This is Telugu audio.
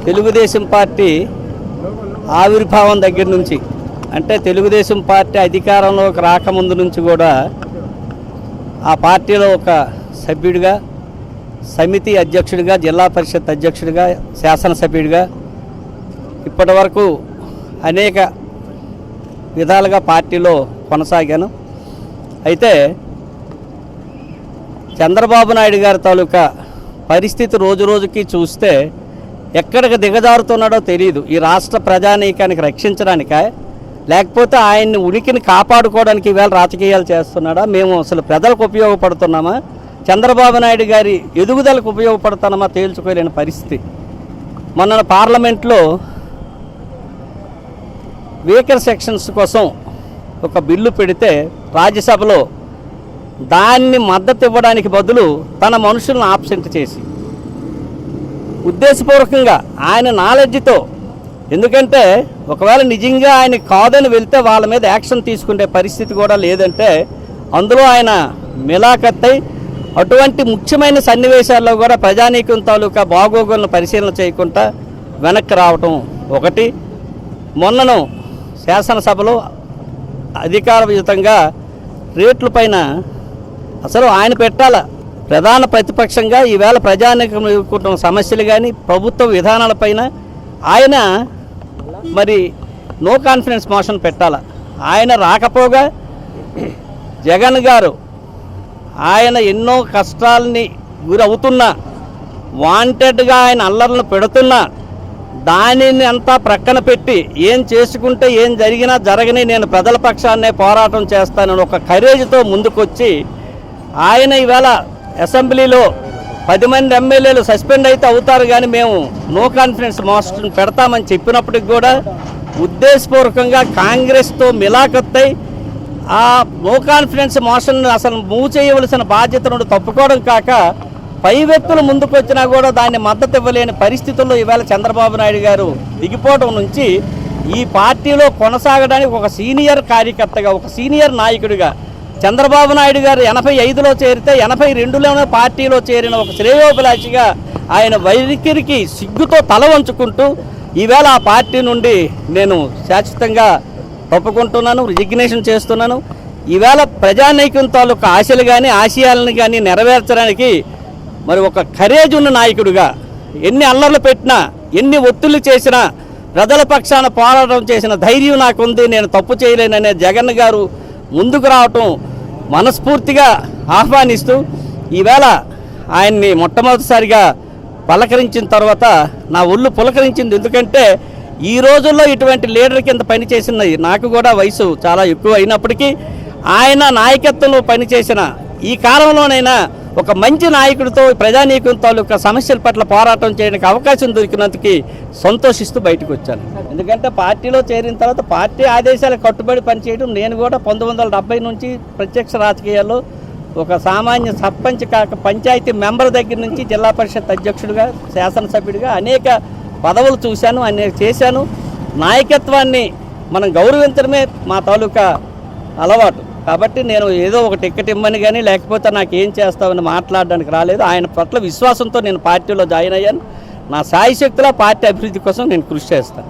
తెలుగుదేశం పార్టీ ఆవిర్భావం దగ్గర నుంచి, అంటే తెలుగుదేశం పార్టీ అధికారంలోకి రాకముందు నుంచి కూడా ఆ పార్టీలో ఒక సభ్యుడిగా, సమితి అధ్యక్షుడిగా, జిల్లా పరిషత్ అధ్యక్షుడిగా, శాసనసభ్యుడిగా ఇప్పటి వరకు అనేక విధాలుగా పార్టీలో కొనసాగాను. అయితే చంద్రబాబు నాయుడు గారి తాలూకా పరిస్థితి రోజు రోజుకి చూస్తే ఎక్కడికి దిగజారుతున్నాడో తెలియదు. ఈ రాష్ట్ర ప్రజానీకానికి రక్షించడానికా, లేకపోతే ఆయన్ని ఉనికిని కాపాడుకోవడానికి ఈవేళ రాజకీయాలు చేస్తున్నాడా? మేము అసలు ప్రజలకు ఉపయోగపడుతున్నామా, చంద్రబాబు నాయుడు గారి ఎదుగుదలకు ఉపయోగపడుతున్నామా తేల్చుకోలేని పరిస్థితి. మొన్న పార్లమెంట్లో వీకర్ సెక్షన్స్ కోసం ఒక బిల్లు పెడితే రాజ్యసభలో దాన్ని మద్దతు ఇవ్వడానికి బదులు తన మనుషులను ఆబ్సెంట్ చేసి ఉద్దేశపూర్వకంగా ఆయన నాలెడ్జ్తో, ఎందుకంటే ఒకవేళ నిజంగా ఆయన కాదని వెళ్తే వాళ్ళ మీద యాక్షన్ తీసుకునే పరిస్థితి కూడా లేదంటే అందులో ఆయన మిలాఖత్తై అటువంటి ముఖ్యమైన సన్నివేశాల్లో కూడా ప్రజానీకం తాలూకా బాగోగులను పరిశీలన చేయకుండా వెనక్కి రావటం ఒకటి. మొన్నను శాసనసభలో అధికారయుతంగా రేట్ల పైన అసలు ఆయన పెట్టాల ప్రధాన ప్రతిపక్షంగా ఈవేళ ప్రజానీకం ఎదుర్కొంటున్న సమస్యలు కానీ ప్రభుత్వ విధానాలపైన ఆయన మరి నో కాన్ఫిడెన్స్ మోషన్ పెట్టాల. ఆయన రాకపోగా జగన్ గారు ఆయన ఎన్నో కష్టాలని గురవుతున్నా, వాంటెడ్గా ఆయన అల్లర్లను పెడుతున్నా, దానిని అంతా ప్రక్కన పెట్టి ఏం చేసుకుంటే ఏం జరిగినా జరగని నేను ప్రజల పక్షాన్నే పోరాటం చేస్తానని ఒక కరేజ్తో ముందుకొచ్చి ఆయన ఈవేళ అసెంబ్లీలో 10 మంది ఎమ్మెల్యేలు సస్పెండ్ అయితే అవుతారు, కానీ మేము నో కాన్ఫిడెన్స్ మోషన్ పెడతామని చెప్పినప్పటికి కూడా ఉద్దేశపూర్వకంగా కాంగ్రెస్తో మిలాఖత్తై ఆ నో కాన్ఫిడెన్స్ మోషన్ అసలు మూవ్ చేయవలసిన బాధ్యత నుండి తప్పుకోవడం కాక పై వ్యక్తులు ముందుకు వచ్చినా కూడా దాన్ని మద్దతు ఇవ్వలేని పరిస్థితుల్లో ఈవేళ చంద్రబాబు నాయుడు గారు దిగిపోవడం నుంచి ఈ పార్టీలో కొనసాగడానికి ఒక సీనియర్ కార్యకర్తగా, ఒక సీనియర్ నాయకుడిగా చంద్రబాబు నాయుడు గారు 85లో చేరితే 82లోనే పార్టీలో చేరిన ఒక శ్రేయోభిలాషిగా ఆయన వైఖరికి సిగ్గుతో తల వంచుకుంటూ ఈవేళ ఆ పార్టీ నుండి నేను శాశ్వతంగా తప్పుకుంటున్నాను, రిజిగ్నేషన్ చేస్తున్నాను. ఈవేళ ప్రజానైక్యం తాలూకా ఆశలు కానీ ఆశయాలను కానీ నెరవేర్చడానికి మరి ఒక కరేజ్ ఉన్న నాయకుడిగా ఎన్ని అల్లర్లు పెట్టినా, ఎన్ని ఒత్తిళ్లు చేసినా ప్రజల పక్షాన పోరాటం చేసిన ధైర్యం నాకుంది, నేను తప్పు చేయలేననే జగన్ గారు ముందుకు రావటం మనస్ఫూర్తిగా ఆహ్వానిస్తూ ఈవేళ ఆయన్ని మొట్టమొదటిసారిగా పలకరించిన తర్వాత నా ఒళ్ళు పులకరించింది. ఎందుకంటే ఈ రోజుల్లో ఇటువంటి లీడర్ కింద పనిచేసిన నాకు కూడా వయసు చాలా ఎక్కువ అయినప్పటికీ ఆయన నాయకత్వంలో పనిచేసిన ఈ కాలంలోనైనా ఒక మంచి నాయకుడితో ప్రజానీకం తాలూకా సమస్యల పట్ల పోరాటం చేయడానికి అవకాశం దొరికినందుకు సంతోషిస్తూ బయటకు వచ్చాను. ఎందుకంటే పార్టీలో చేరిన తర్వాత పార్టీ ఆదేశాలకు కట్టుబడి పనిచేయడం, నేను కూడా 1970 నుంచి ప్రత్యక్ష రాజకీయాల్లో ఒక సామాన్య సర్పంచ్ కాక పంచాయతీ మెంబర్ దగ్గర నుంచి జిల్లా పరిషత్ అధ్యక్షుడిగా, శాసనసభ్యుడిగా అనేక పదవులు చూశాను, అనేక చేశాను. నాయకత్వాన్ని మనం గౌరవించడమే మా తాలూకా అలవాటు. కాబట్టి నేను ఏదో ఒక టికెట్ ఇమ్మని కానీ లేకపోతే నాకు ఏం చేస్తామని మాట్లాడడానికి రాలేదు. ఆయన పట్ల విశ్వాసంతో నేను పార్టీలో జాయిన్ అయ్యాను. నా సాయశక్తిలో పార్టీ అభివృద్ధి కోసం నేను కృషి చేస్తాను.